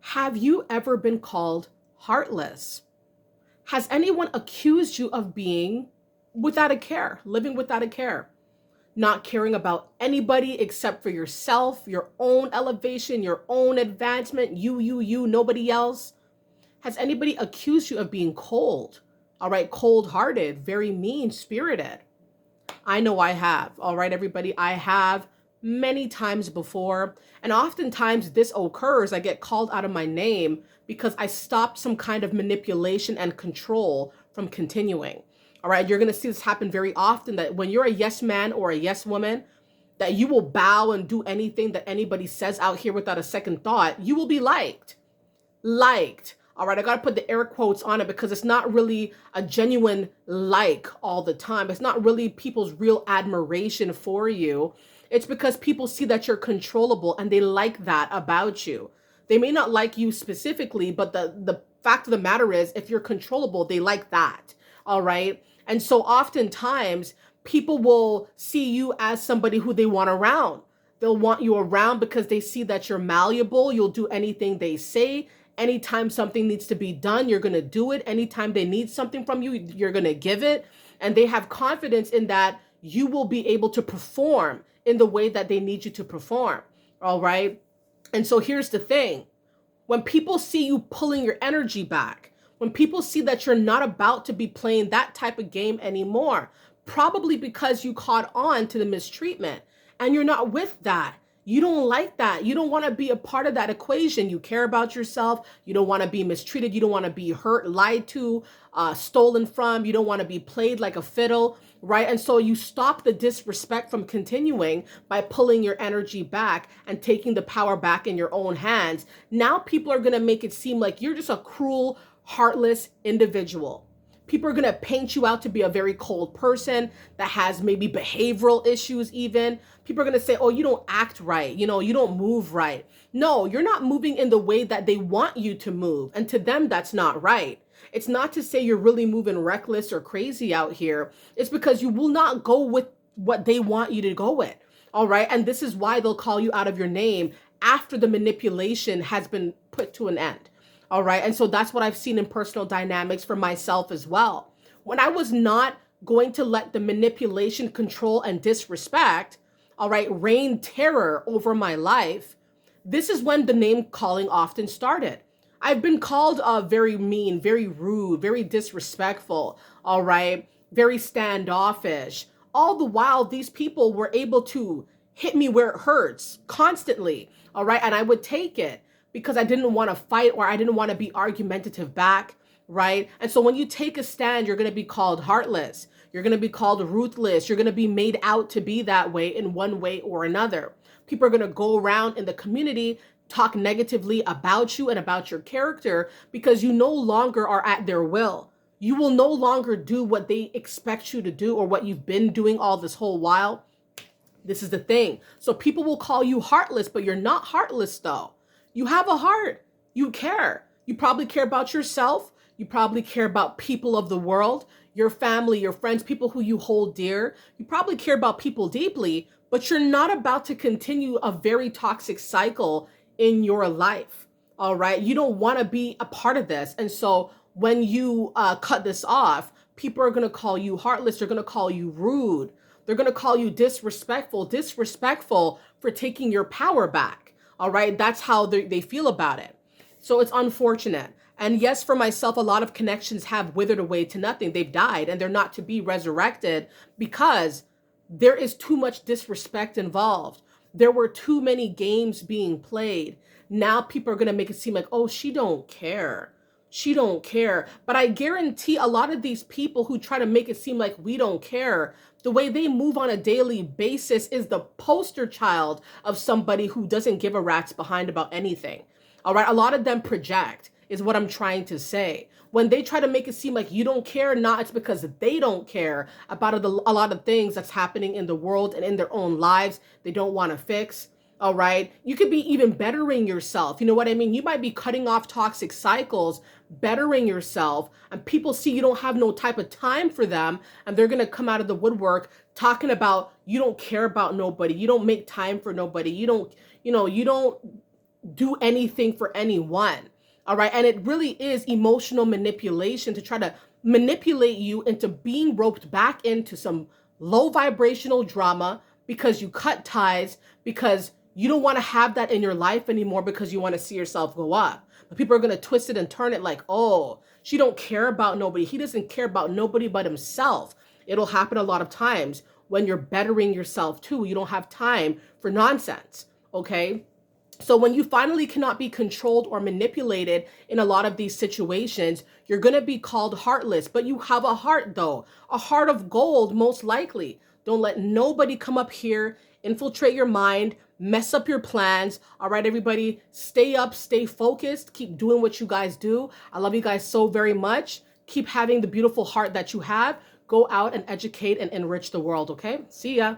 Have you ever been called heartless? Has anyone accused you of being without a care, living without a care, not caring about anybody except for yourself, your own elevation, your own advancement, you, nobody else? Has anybody accused you of being cold? All right, cold hearted, very mean spirited. I know I have. All right, everybody, I have many times before. And oftentimes this occurs, I get called out of my name because I stopped some kind of manipulation and control from continuing. All right, you're going to see this happen very often, that when you're a yes man or a yes woman, that you will bow and do anything that anybody says out here without a second thought. You will be liked. All right, I got to put the air quotes on it because it's not really a genuine like all the time. It's not really people's real admiration for you. It's because people see that you're controllable and they like that about you. They may not like you specifically, but the fact of the matter is, if you're controllable, they like that. All right. And so oftentimes people will see you as somebody who they want around. They'll want you around because they see that you're malleable. You'll do anything they say. Anytime something needs to be done, you're going to do it. Anytime they need something from you, you're going to give it. And they have confidence in that you will be able to perform in the way that they need you to perform. All right. And so here's the thing. When people see you pulling your energy back, when people see that you're not about to be playing that type of game anymore, probably because you caught on to the mistreatment and you're not with that. You don't like that. You don't want to be a part of that equation. You care about yourself. You don't want to be mistreated. You don't want to be hurt, lied to, stolen from. You don't want to be played like a fiddle, right? And so you stop the disrespect from continuing by pulling your energy back and taking the power back in your own hands. Now people are going to make it seem like you're just a cruel, heartless individual. People are going to paint you out to be a very cold person that has maybe behavioral issues even. People are going to say, oh, you don't act right. You don't move right. No, you're not moving in the way that they want you to move. And to them, that's not right. It's not to say you're really moving reckless or crazy out here. It's because you will not go with what they want you to go with. All right. And this is why they'll call you out of your name after the manipulation has been put to an end. All right. And so that's what I've seen in personal dynamics for myself as well. When I was not going to let the manipulation, control, and disrespect, all right, reign terror over my life, this is when the name calling often started. I've been called very mean, very rude, very disrespectful, all right, very standoffish. All the while, these people were able to hit me where it hurts constantly, all right, and I would take it because I didn't want to fight or I didn't want to be argumentative back, right? And so when you take a stand, you're going to be called heartless. You're going to be called ruthless. You're going to be made out to be that way in one way or another. People are going to go around in the community, talk negatively about you and about your character because you no longer are at their will. You will no longer do what they expect you to do or what you've been doing all this whole while. This is the thing. So people will call you heartless, but you're not heartless though. You have a heart. You care. You probably care about yourself. You probably care about people of the world, your family, your friends, people who you hold dear. You probably care about people deeply, but you're not about to continue a very toxic cycle in your life. All right. You don't want to be a part of this. And so when you cut this off, people are going to call you heartless. They're going to call you rude. They're going to call you disrespectful for taking your power back. All right. That's how they feel about it. So it's unfortunate. And yes, for myself, a lot of connections have withered away to nothing. They've died and they're not to be resurrected because there is too much disrespect involved. There were too many games being played. Now people are going to make it seem like, oh, she don't care. She don't care. But I guarantee a lot of these people who try to make it seem like we don't care, the way they move on a daily basis is the poster child of somebody who doesn't give a rat's behind about anything. All right. A lot of them project is what I'm trying to say. When they try to make it seem like you don't care, it's because they don't care about a lot of things that's happening in the world and in their own lives they don't want to fix. All right. You could be even bettering yourself. You know what I mean? You might be cutting off toxic cycles, bettering yourself, and people see you don't have no type of time for them. And they're going to come out of the woodwork talking about you don't care about nobody. You don't make time for nobody. You don't do anything for anyone. All right. And it really is emotional manipulation to try to manipulate you into being roped back into some low vibrational drama because you cut ties, because you don't want to have that in your life anymore, because you want to see yourself go up. But people are going to twist it and turn it like, oh, she don't care about nobody. He doesn't care about nobody but himself. It'll happen a lot of times when you're bettering yourself too. You don't have time for nonsense. Okay. So when you finally cannot be controlled or manipulated in a lot of these situations, you're going to be called heartless. But you have a heart, though, a heart of gold, most likely. Don't let nobody come up here, infiltrate your mind, mess up your plans. All right, everybody, stay up, stay focused, keep doing what you guys do. I love you guys so very much. Keep having the beautiful heart that you have. Go out and educate and enrich the world, okay? See ya.